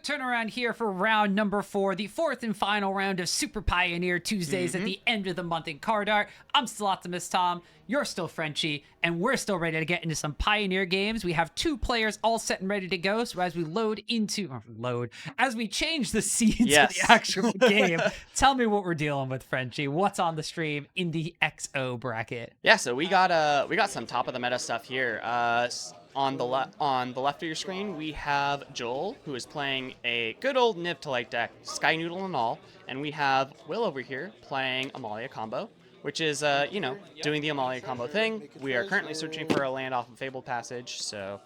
turnaround here for round number 4, the 4th and final round of Super Pioneer Tuesdays at the end of the month in Card Art. I'm still Optimus Tom, you're still Frenchie, and we're still ready to get into some Pioneer games. We have 2 players all set and ready to go, so as we as we change the scenes of the actual game, tell me what we're dealing with, Frenchie. What's on the stream in the XO bracket? Yeah, so we got some top of the meta stuff here. On the left of your screen, we have Joel, who is playing a good old Nib-to-Light deck, Sky Noodle and all, and we have Will over here playing Amalia Combo, which is, doing the Amalia Combo thing. We are currently searching for a land off of Fabled Passage, so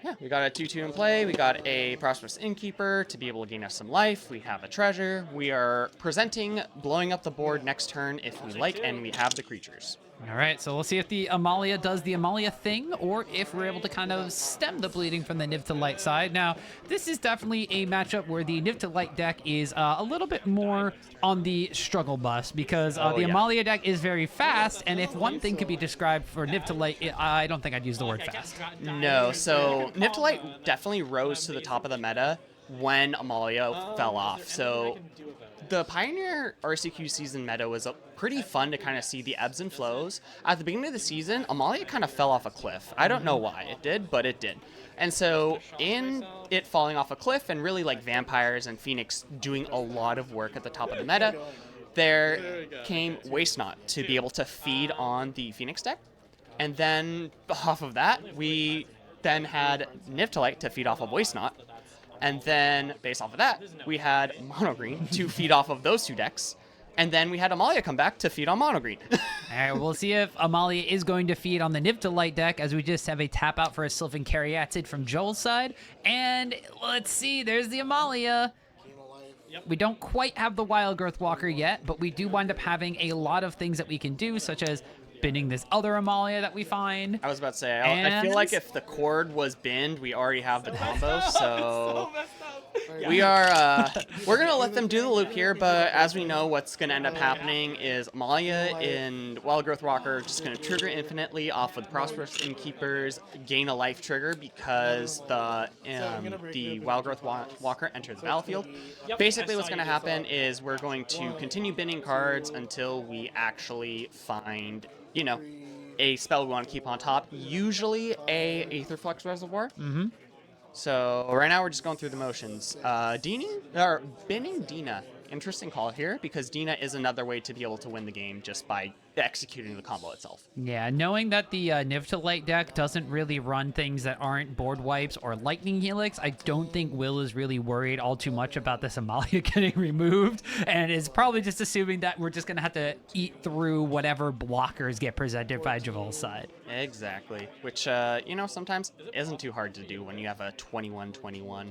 yeah, we got a 2/2 in play. We got a Prosperous Innkeeper to be able to gain us some life. We have a treasure. We are presenting blowing up the board next turn if we like, and we have the creatures. All right, so we'll see if the Amalia does the Amalia thing, or if we're able to kind of stem the bleeding from the Nib-to-Light side. Now, this is definitely a matchup where the Nib-to-Light deck is a little bit more on the struggle bus, because the Amalia deck is very fast, and if one thing could be described for Nib-to-Light, I don't think I'd use the word fast. No, so Nib-to-Light definitely rose to the top of the meta when Amalia fell off. So the Pioneer RCQ season meta was pretty fun to kind of see the ebbs and flows. At the beginning of the season, Amalia kind of fell off a cliff. I don't know why it did, but it did. And so in it falling off a cliff and really like Vampires and Phoenix doing a lot of work at the top of the meta, there came Waste Not to be able to feed on the Phoenix deck. And then off of that, we then had Nib-to-Light to feed off of Waste Not. And then, based off of that, we had Mono Green to feed off of those 2 decks. And then we had Amalia come back to feed on Mono Green. All right, we'll see if Amalia is going to feed on the Nib-to-Light deck, as we just have a tap out for a Sylvan Caryatid from Joel's side. And let's see, there's the Amalia. We don't quite have the Wild Growth Walker yet, but we do wind up having a lot of things that we can do, such as binning this other Amalia that we find. I was about to say, I feel like if the cord was binned, we already have the combo, so we are, we're going to let them do the loop here, but as we know, what's going to end up happening is Amalia and Wild Growth Walker just going to trigger infinitely off of the Prosperous Innkeeper's gain a life trigger because the Wild Growth Walker enters the battlefield. Basically what's going to happen is we're going to continue binning cards until we actually find, a spell we want to keep on top, usually a Aetherflux Reservoir. So right now we're just going through the motions. Binning Dina. Interesting call here, because Dina is another way to be able to win the game just by executing the combo itself. Yeah, knowing that the Nib-to-Light deck doesn't really run things that aren't board wipes or lightning helix, I don't think Will is really worried all too much about this Amalia getting removed, and is probably just assuming that we're just going to have to eat through whatever blockers get presented by Joel's side. Exactly, which, sometimes isn't too hard to do when you have a 21-21.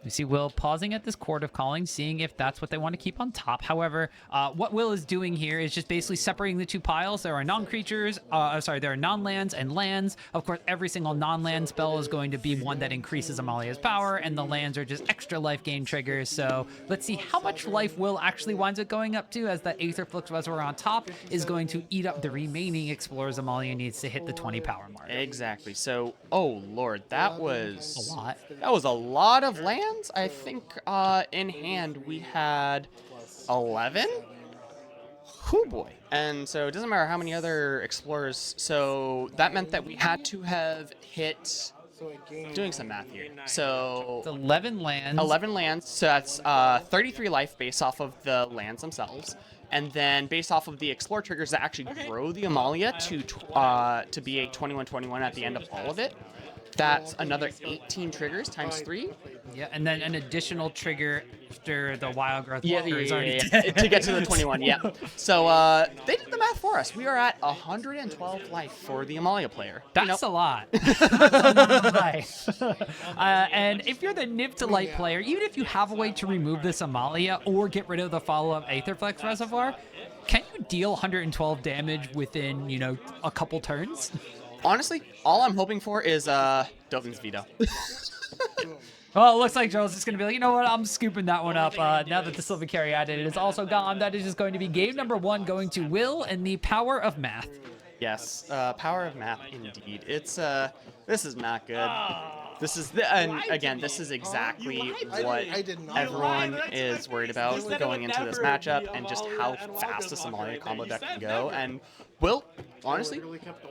You see Will pausing at this Court of Calling, seeing if that's what they want to keep on top. However, what Will is doing here is just basically separating the 2 piles. There are non-creatures, there are non-lands and lands. Of course, every single non-land spell is going to be one that increases Amalia's power, and the lands are just extra life gain triggers. So let's see how much life Will actually winds up going up to, as that Aetherflux Reservoir on top is going to eat up the remaining explorers Amalia needs to hit the 20 power mark. Exactly. So, oh lord, that was a lot. That was a lot of lands. I think in hand we had 11. Oh boy. And so it doesn't matter how many other explorers. So that meant that we had to have hit, doing some math here. So it's 11 lands. 11 lands. So that's 33 life based off of the lands themselves. And then based off of the explore triggers that actually grow the Amalia to be a 21-21 at the end of all of it. That's another 18 triggers times 3. Yeah, and then an additional trigger after the Wild Growth Walker is already dead. To get to the 21, yeah. So they did the math for us. We are at 112 life for the Amalia player. That's a lot. And if you're the Nib-to-Light player, even if you have a way to remove this Amalia or get rid of the follow-up Aetherflux Reservoir, can you deal 112 damage within, a couple turns? Honestly, all I'm hoping for is Dovin's Veto. Well, it looks like Joel's just going to be like, you know what, I'm scooping that one up. Now that the Sylvan Caryatid is also gone, that is just going to be game number 1 going to Will and the power of math. Yes, power of math indeed. It's this is not good. This is and again, this is exactly what everyone is worried about going into this matchup, and just how fast this Amalia combo deck can go. And Will, honestly,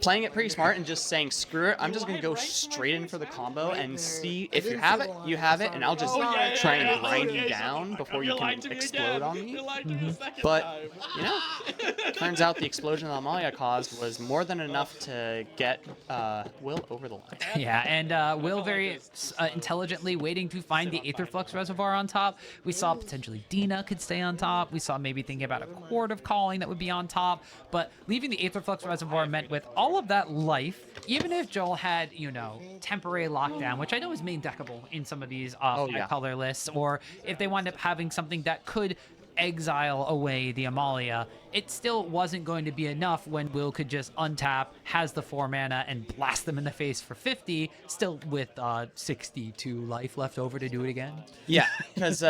playing it pretty smart and just saying, screw it, I'm just going to go straight in for the combo and see if you have it, you have it, and I'll just try and grind you down before you can explode on me. But, you know, turns out the explosion that Amalia caused was more than enough to get Will over the line. Yeah, and Will very intelligently waiting to find the Aetherflux Reservoir on top. We saw potentially Dina could stay on top. We saw maybe thinking about a Chord of Calling that would be on top. But leaving the Aetherflux Reservoir meant with all of that life, even if Joel had, you know, temporary lockdown, which I know is main deckable in some of these color lists, or if they wind up having something that could exile away the Amalia, it still wasn't going to be enough when Will could just untap, has the 4 mana, and blast them in the face for 50, still with 62 life left over to do it again. Yeah, because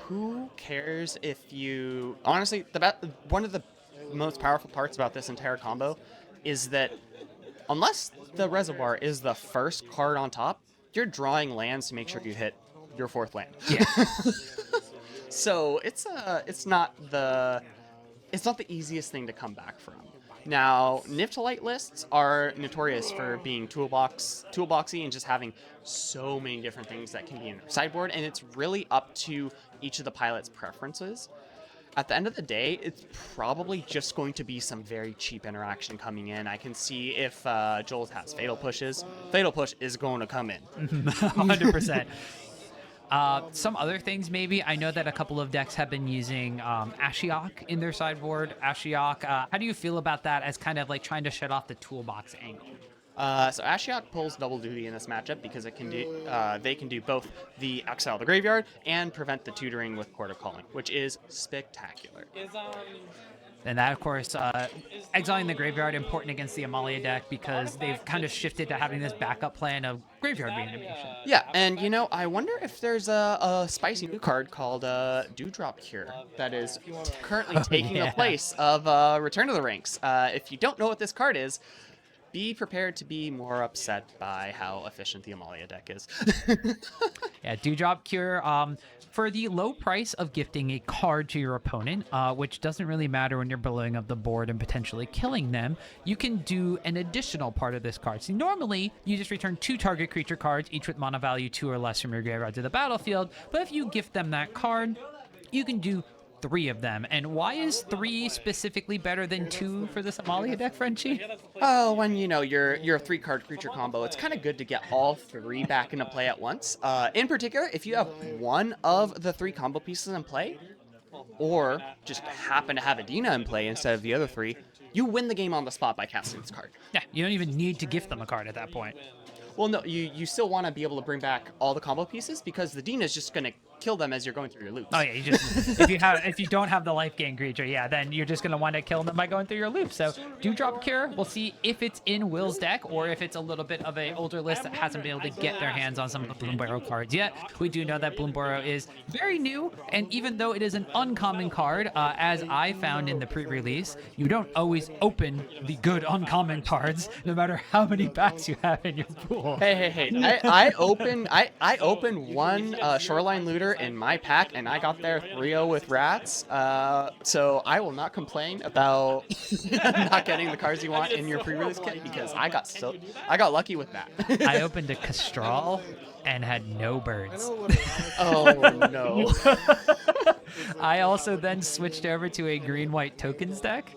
who cares if you... Honestly, one of the most powerful parts about this entire combo is that unless the Reservoir is the first card on top, you're drawing lands to make sure you hit your 4th land. Yeah. So it's not the easiest thing to come back from. Now, Niftalite lists are notorious for being toolboxy and just having so many different things that can be in their sideboard, and it's really up to each of the pilot's preferences. At the end of the day, it's probably just going to be some very cheap interaction coming in. I can see if Joel has Fatal Pushes. Fatal Push is going to come in. 100%. Some other things, maybe. I know that a couple of decks have been using Ashiok in their sideboard. Ashiok, how do you feel about that as kind of like trying to shut off the toolbox angle? So Ashiok pulls double duty in this matchup because it can do they can do both the exile the graveyard and prevent the tutoring with Chord of Calling, which is spectacular. And that, of course, exiling the graveyard important against the Amalia deck because they've kind of shifted to having this backup plan of graveyard reanimation. Yeah, and you know, I wonder if there's a spicy new card called Dewdrop Cure that is currently taking the place of Return to the Ranks. If you don't know what this card is, be prepared to be more upset by how efficient the Amalia deck is. Yeah, Dewdrop Cure. For the low price of gifting a card to your opponent, which doesn't really matter when you're blowing up the board and potentially killing them, you can do an additional part of this card. So normally, you just return 2 target creature cards, each with mana value 2 or less from your graveyard to the battlefield. But if you gift them that card, you can do 3 of them. And why is 3 specifically better than 2 for this Amalia deck, Frenchie? Oh, when you know you're a 3-card creature combo, it's kind of good to get all 3 back into play at once. In particular, if you have one of the 3 combo pieces in play, or just happen to have a Dina in play instead of the other 3, you win the game on the spot by casting this card. Yeah, you don't even need to gift them a card at that point. Well, no, you still want to be able to bring back all the combo pieces because the Dina is just going to kill them as you're going through your loops. Oh yeah, you just if you don't have the life gain creature, yeah, then you're just gonna wind up killing them by going through your loops. So Dewdrop Cure, we'll see if it's in Will's deck or if it's a little bit of an older list that hasn't been able to get their hands on some of the Bloom Burrow cards yet. We do know that Bloom Burrow is very new, and even though it is an uncommon card, as I found in the pre-release, you don't always open the good uncommon cards, no matter how many packs you have in your pool. Hey! I opened one Shoreline Looter in my pack, and I got there 3-0 with rats. So I will not complain about not getting the cards you want in your pre-release kit because I got lucky with that. I opened a Castral and had no birds. Oh no! I also then switched over to a green-white tokens deck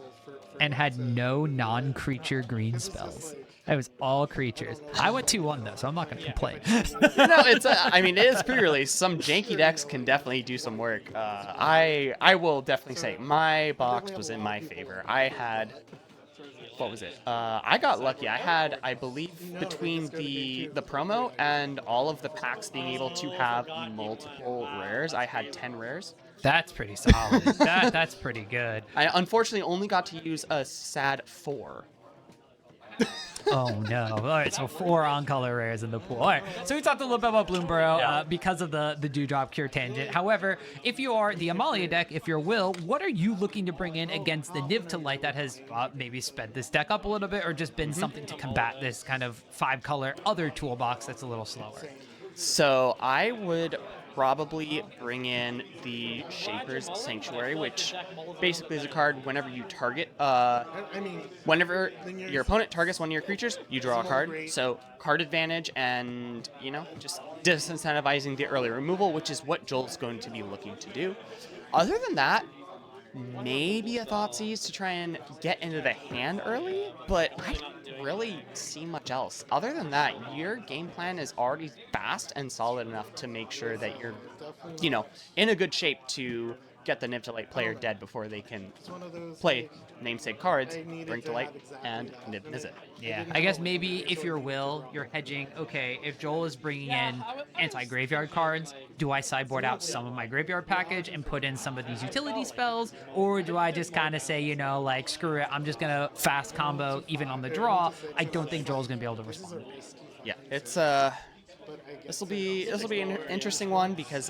and had no non-creature green spells. It was all creatures. I went 2-1 though, so I'm not going to complain. No, I mean, it is pre-release. Some janky decks can definitely do some work. I will definitely say my box was in my favor. I had, what was it? I got lucky. I had, I believe, between the promo and all of the packs being able to have multiple rares, I had 10 rares. That's pretty solid. That's pretty good. I unfortunately only got to use a sad 4. Oh no! All right, so 4 on-color rares in the pool. All right, so we talked a little bit about Bloomborough because of the Dewdrop Cure Tangent. However, if you are the Amalia deck, if you're Will, what are you looking to bring in against the Niv to Light that has maybe sped this deck up a little bit, or just been something to combat this kind of 5-color other toolbox that's a little slower? So I would probably bring in the Shaper's Sanctuary, which basically is a card whenever you target, whenever your opponent targets one of your creatures, you draw a card. So card advantage and, you know, just disincentivizing the early removal, which is what Joel's going to be looking to do. Other than that, maybe a Thoughtseize to try and get into the hand early, but I don't really see much else. Other than that, your game plan is already fast and solid enough to make sure that you're, you know, in a good shape to get the Niv to Light player dead before they can play namesake cards, bring to light, and Niv Mizzet. Yeah, I guess maybe if you're Will, you're hedging, okay, if Joel is bringing in anti-graveyard cards, do I sideboard out some of my graveyard package and put in some of these utility spells? Or do I just kind of say, you know, like, screw it, I'm just going to fast combo even on the draw? I don't think Joel's going to be able to respond. Yeah, it's, this will be an interesting one because,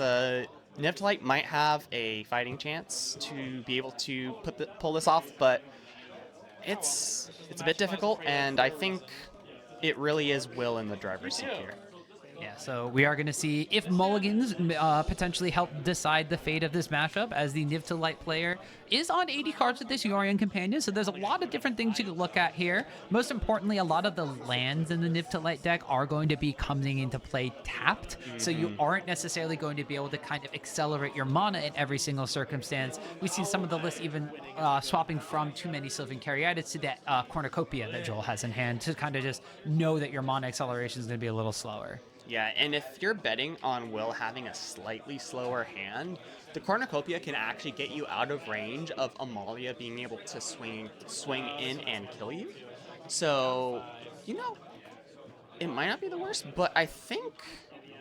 Niv to Light might have a fighting chance to be able to pull this off, but it's a bit difficult, and I think it really is Will in the driver's seat here. Yeah, so we are going to see if mulligans potentially help decide the fate of this matchup, as the Niv to Light player is on 80 cards with this Yorion Companion, so there's a lot of different things you can look at here. Most importantly, a lot of the lands in the Niv to Light deck are going to be coming into play tapped, so you aren't necessarily going to be able to kind of accelerate your mana in every single circumstance. We see some of the lists even swapping from Too Many Sylvan Caryatids to that Cornucopia that Joel has in hand to kind of just know that your mana acceleration is going to be a little slower. Yeah, and if you're betting on Will having a slightly slower hand, the Cornucopia can actually get you out of range of Amalia being able to swing in and kill you. So, you know, it might not be the worst, but I think...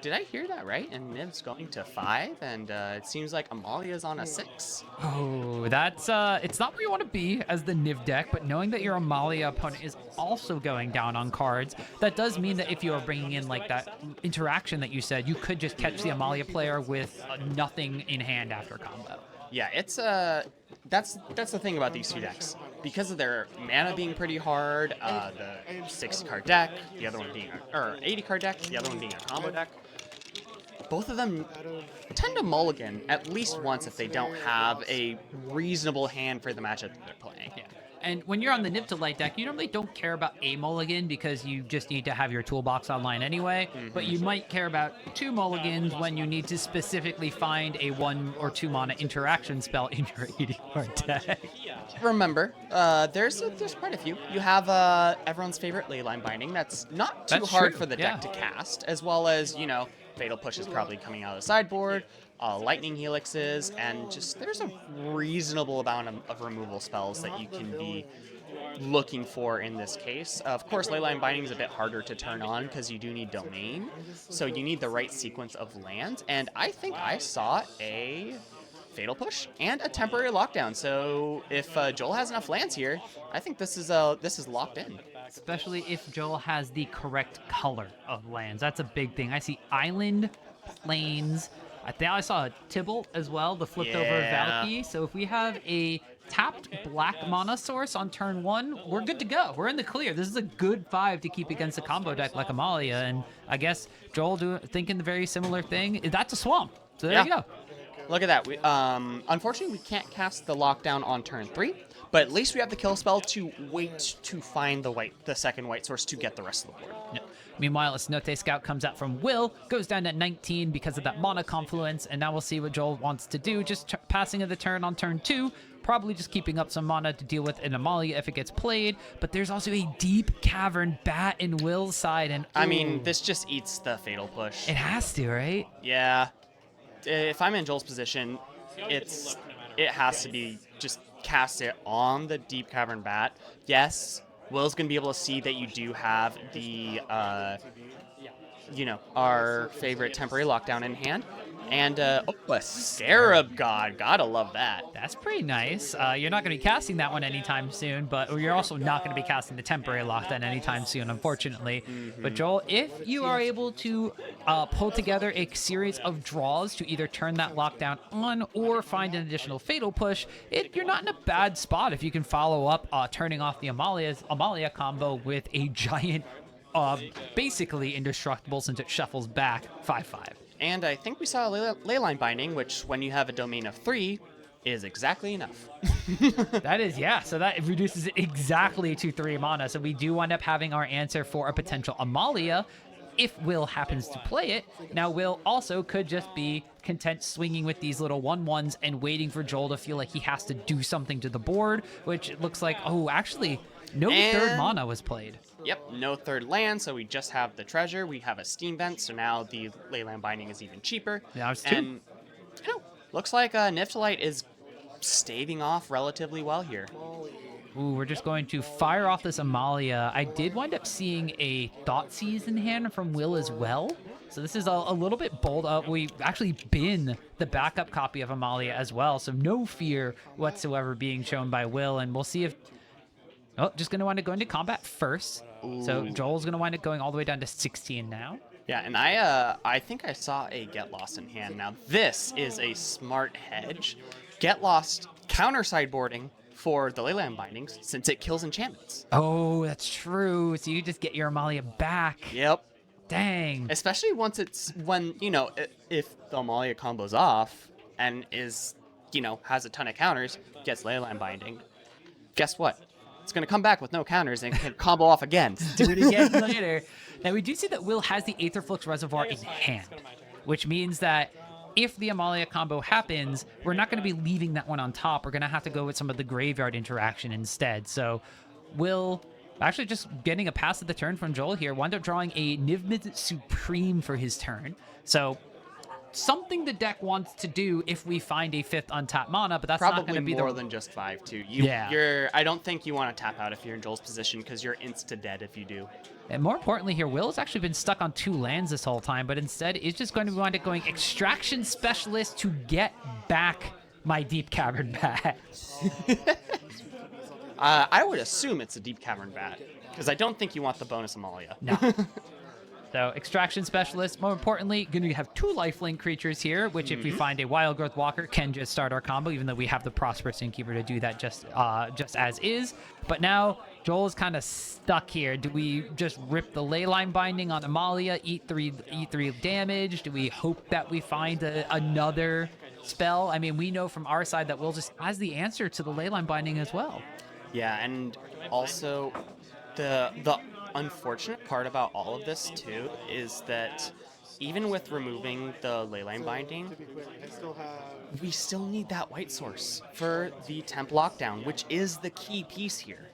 Did I hear that right? And Niv's going to 5, and it seems like Amalia's on a 6. Oh, that's it's not where you want to be as the Niv deck, but knowing that your Amalia opponent is also going down on cards, that does mean that if you are bringing in like that interaction that you said, you could just catch the Amalia player with nothing in hand after combo. Yeah, it's that's the thing about these two decks. Because of their mana being pretty hard, the 60-card deck, the other one being or 80-card deck, the other one being a combo deck. Both of them tend to mulligan at least once if they don't have a reasonable hand for the matchup that they're playing. Yeah. And when you're on the Niv to Light deck, you normally don't care about a mulligan because you just need to have your toolbox online anyway. But you might care about 2 mulligans when you need to specifically find a 1 or 2 mana interaction spell in your 80-card deck. Remember, there's quite a few. You have everyone's favorite Leyline Binding. That's not too hard true. for the deck to cast, as well as, you know, Fatal Push is probably coming out of the sideboard, Lightning Helixes, and just there's a reasonable amount of removal spells that you can be looking for in this case. Of course, Leyline Binding is a bit harder to turn on because you do need Domain, so you need the right sequence of lands, and I think I saw a Fatal Push and a Temporary Lockdown, so if Joel has enough lands here, I think this is locked in. Especially if Joel has the correct color of lands. That's a big thing. I see Island, Plains. I think I saw a Tibble as well, the flipped over Valky. So if we have a tapped black mana source on turn 1, we're good to go. We're in the clear. This is a good 5 to keep against a combo deck like Amalia. And I guess Joel thinking the very similar thing. That's a swamp. So there you go. Look at that. We, unfortunately, we can't cast the lockdown on turn 3, but at least we have the kill spell to wait to find the second white source to get the rest of the board. Yeah. Meanwhile, a Cenote Scout comes out from Will, goes down at 19 because of that mana confluence, and now we'll see what Joel wants to do. Just passing of the turn on turn 2, probably just keeping up some mana to deal with an Amalia if it gets played, but there's also a Deep Cavern Bat in Will's side, and I mean, this just eats the Fatal Push. It has to, right? Yeah. If I'm in Joel's position, it has to be just cast it on the Deep Cavern Bat. Yes, Will's going to be able to see that you do have the, you know, our favorite Temporary Lockdown in hand. And a Scarab God. Gotta love that. That's pretty nice. You're not going to be casting that one anytime soon, but you're also not going to be casting the temporary lockdown anytime soon, unfortunately. But Joel, if you are able to pull together a series of draws to either turn that lockdown on or find an additional fatal push, you're not in a bad spot if you can follow up turning off the Amalia combo with a giant, basically indestructible since it shuffles back 5/5. And I think we saw a Leyline Binding, which when you have a domain of 3 is exactly enough. That is, yeah. So that reduces it exactly to 3 mana. So we do wind up having our answer for a potential Amalia if Will happens to play it. Now, Will also could just be content swinging with these little 1/1s and waiting for Joel to feel like he has to do something to the board, which it looks like, oh, actually, no third mana was played. Yep, no third land, so we just have the treasure. We have a steam vent, so now the Leyland Binding is even cheaper. Now it's 2. And, looks like Niftalite is staving off relatively well here. Ooh, we're just going to fire off this Amalia. I did wind up seeing a Thoughtseize in hand from Will as well. So this is a little bit bold. We've actually been the backup copy of Amalia as well, so no fear whatsoever being shown by Will, and we'll see if... Oh, just going to wind up going to combat first. Ooh. So Joel's going to wind up going all the way down to 16 now. Yeah, and I think I saw a Get Lost in hand. Now, this is a smart hedge. Get Lost counter sideboarding for the Leyland Bindings since it kills enchantments. Oh, that's true. So you just get your Amalia back. Yep. Dang. Especially when, if the Amalia combo's off and is, has a ton of counters, gets Leyland Binding. Guess what? It's going to come back with no counters and can combo off again. Do it again later. Now, we do see that Will has the Aetherflux Reservoir in hand, which means that if the Amalia combo happens, we're not going to be leaving that one on top. We're going to have to go with some of the graveyard interaction instead. So Will, actually just getting a pass at the turn from Joel here, wound up drawing a Niv-Mizzet Supreme for his turn. So something the deck wants to do if we find a 5th untapped mana, but that's probably not going to be more than just 5 too. I don't think you want to tap out if you're in Joel's position because you're insta dead if you do. And more importantly here, Will has actually been stuck on 2 lands this whole time, but instead is just going to wind up going Extraction Specialist to get back my Deep Cavern Bat. I would assume it's a Deep Cavern Bat because I don't think you want the bonus Amalia. No. So, Extraction Specialist, more importantly, going to have 2 lifelink creatures here, which if we find a Wild Growth Walker can just start our combo, even though we have the Prosperous Innkeeper to do that just as is. But now, Joel is kind of stuck here. Do we just rip the Leyline Binding on Amalia, eat 3 damage? Do we hope that we find another spell? I mean, we know from our side that Will just has the answer to the Leyline Binding as well. Yeah, and also the unfortunate part about all of this too is that even with removing the Leyline Binding, we still need that white source for the temp lockdown, which is the key piece here.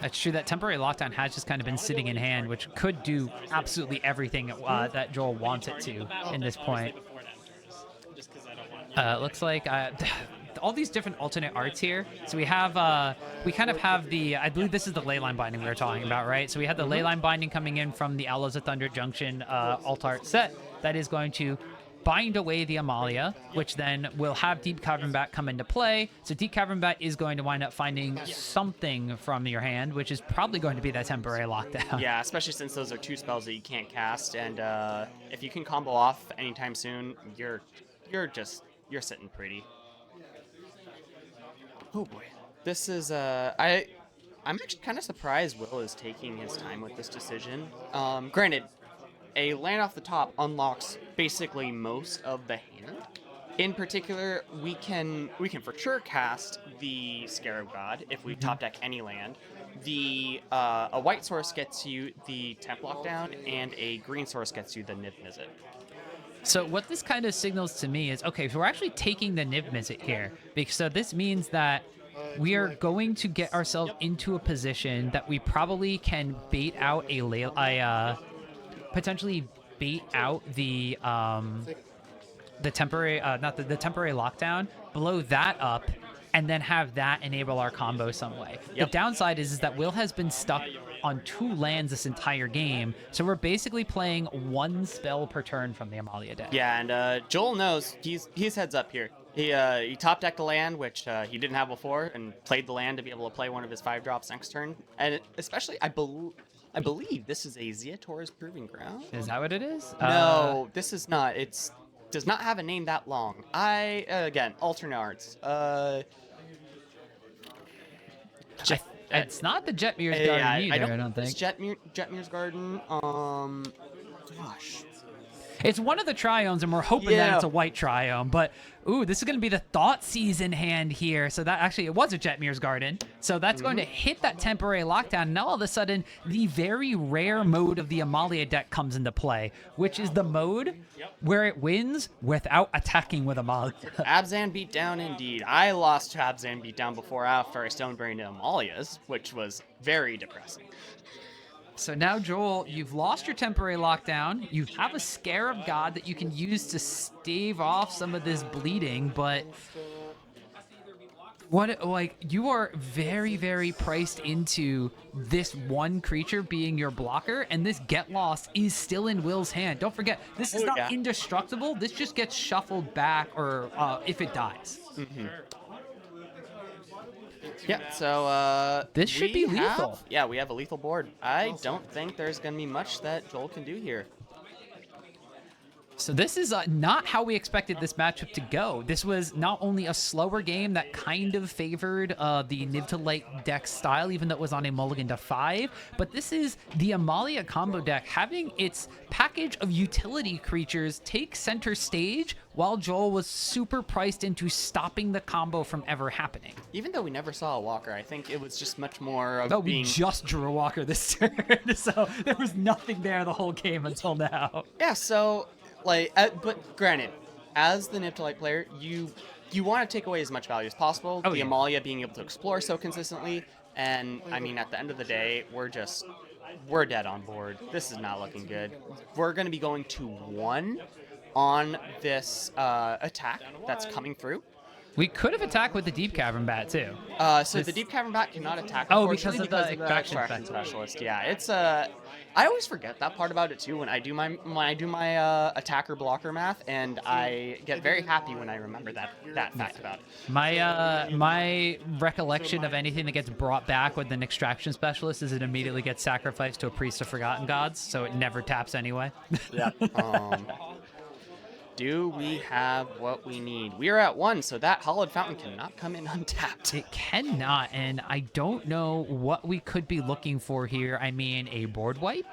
That's true. That temporary lockdown has just kind of been sitting in hand, which could do absolutely everything that Joel wants it to in this point. Looks like all these different alternate arts here. So we have, we kind of have the, I believe this is the Leyline Binding we were talking about, right? So we have the Leyline Binding coming in from the Owls of Thunder Junction alt art set that is going to bind away the Amalia, which then will have Deep Cavern Bat come into play. So Deep Cavern Bat is going to wind up finding something from your hand, which is probably going to be that temporary lockdown. Yeah, especially since those are 2 spells that you can't cast, and if you can combo off anytime soon, you're sitting pretty. Oh boy. This is, I'm actually kind of surprised Will is taking his time with this decision. Granted, a land off the top unlocks basically most of the hand. In particular, we can for sure cast the Scarab God if we top deck any land. A white source gets you the temp lockdown, and a green source gets you the Niv-Mizzet. So what this kind of signals to me is, okay, so we're actually taking the Niv-Mizzet here. So this means that we are going to get ourselves into a position that we probably can bait out potentially bait out the temporary, not the temporary lockdown, blow that up, and then have that enable our combo some way. Yep. The downside is that Will has been stuck on 2 lands this entire game, so we're basically playing 1 spell per turn from the Amalia deck. Yeah, and Joel knows he's heads up here. He top decked a land, which he didn't have before, and played the land to be able to play one of his 5 drops next turn. And especially, I believe this is a Zeator's Proving Ground. Is that what it is? No, this is not. It's does not have a name that long. Again, alternate arts. It's not the Jetmir's Garden either, I don't think. It's Jetmir's Garden. Gosh. It's one of the triomes, and we're hoping that it's a white triome. But, ooh, this is going to be the Thought Season hand here. So that actually, it was a Jetmir's Garden. So that's going to hit that temporary lockdown. And now all of a sudden, the very rare mode of the Amalia deck comes into play, which is the mode where it wins without attacking with Amalia. Abzan beatdown, indeed. I lost to Abzan beatdown before after I Stonebrain to Amalia's, which was very depressing. So now, Joel, you've lost your temporary lockdown. You have a Scarab God that you can use to stave off some of this bleeding, but you are very, very priced into this one creature being your blocker, and this Get Lost is still in Will's hand. Don't forget, this is not indestructible. This just gets shuffled back, or if it dies. Mm-hmm. Yeah, so this should be lethal. Yeah, we have a lethal board. I don't think there's going to be much that Joel can do here. So this is not how we expected this matchup to go. This was not only a slower game that kind of favored the Niv-to-Light deck style, even though it was on a mulligan to 5, but this is the Amalia Combo deck having its package of utility creatures take center stage while Joel was super priced into stopping the combo from ever happening. Even though we never saw a walker, I think it was just much more of we just drew a walker this turn, so there was nothing there the whole game until now. Yeah, so... but granted, as the Niv-to-Light player, you want to take away as much value as possible. The Amalia being able to explore so consistently, and I mean, at the end of the day, we're dead on board. This is not looking good. We're going to be going to 1 on this attack that's coming through. We could have attacked with the Deep Cavern Bat, too. The Deep Cavern Bat cannot attack, because of the Extraction Specialist. Yeah, it's I always forget that part about it too when I do my attacker blocker math, and I get very happy when I remember that fact about it. My recollection of anything that gets brought back with an Extraction Specialist is it immediately gets sacrificed to a Priest of Forgotten Gods, so it never taps anyway. Yeah. Do we have what we need? We are at 1, so that Hollowed Fountain cannot come in untapped. It cannot, and I don't know what we could be looking for here. I mean, a board wipe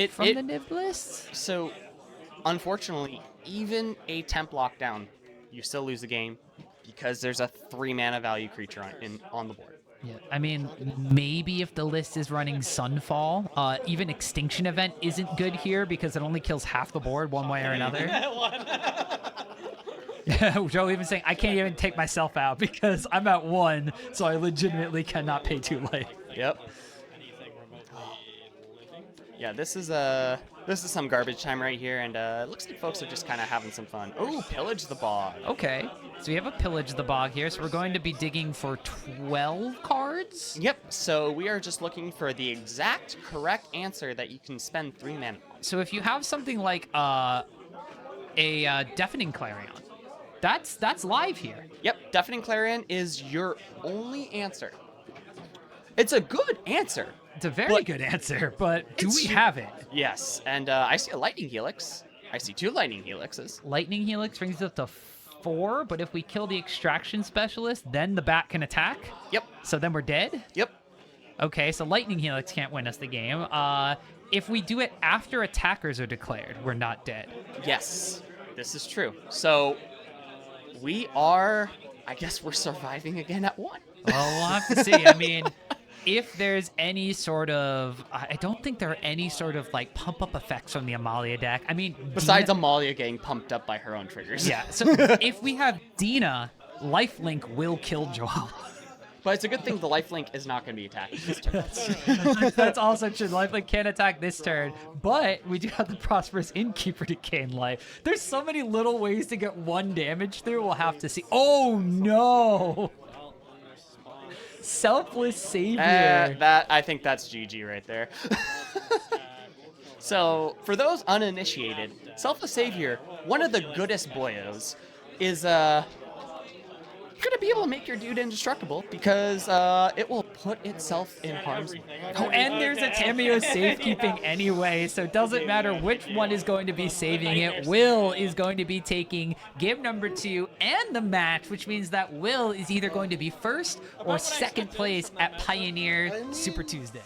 from the Niv list? So, unfortunately, even a temp lockdown, you still lose the game because there's a 3 mana value creature on the board. Yeah, I mean, maybe if the list is running Sunfall, even Extinction Event isn't good here because it only kills half the board one way or another. Joe even saying, I can't even take myself out because I'm at 1, so I legitimately cannot pay 2 life. Yep. Yeah, this is some garbage time right here, and it looks like folks are just kind of having some fun. Oh, Pillage the Bog. Okay, so we have a Pillage the Bog here, so we're going to be digging for 12 cards? Yep, so we are just looking for the exact correct answer that you can spend 3 mana on. So if you have something like a Deafening Clarion, that's live here. Yep, Deafening Clarion is your only answer. It's a good answer. It's a very good answer, but do we have it? Yes, and I see a Lightning Helix. I see 2 Lightning Helixes. Lightning Helix brings it up to 4, but if we kill the Extraction Specialist, then the bat can attack? Yep. So then we're dead? Yep. Okay, so Lightning Helix can't win us the game. If we do it after attackers are declared, we're not dead. Yes, this is true. So we are, I guess we're surviving again at 1. Well, we'll have to see. I mean... If there's any sort of, I don't think there are any sort of like pump up effects from the Amalia deck. I mean, besides Amalia getting pumped up by her own triggers. Yeah. So if we have Dina, Lifelink will kill Joel. But it's a good thing the Lifelink is not going to be attacking this turn. That's also true. Lifelink can't attack this turn, but we do have the Prosperous Innkeeper to gain life. There's so many little ways to get 1 damage through. We'll have to see. Oh no! Selfless savior. I think that's GG right there. So, for those uninitiated, Selfless Savior, one of the goodest boyos, is gonna be able to make your dude indestructible because it will put itself in harm's way. Oh, and there's a Tamio safekeeping anyway, so it doesn't matter which one is going to be saving it. Will is going to be taking game number 2 and the match, which means that Will is either going to be first or second place at Pioneer Super Tuesday.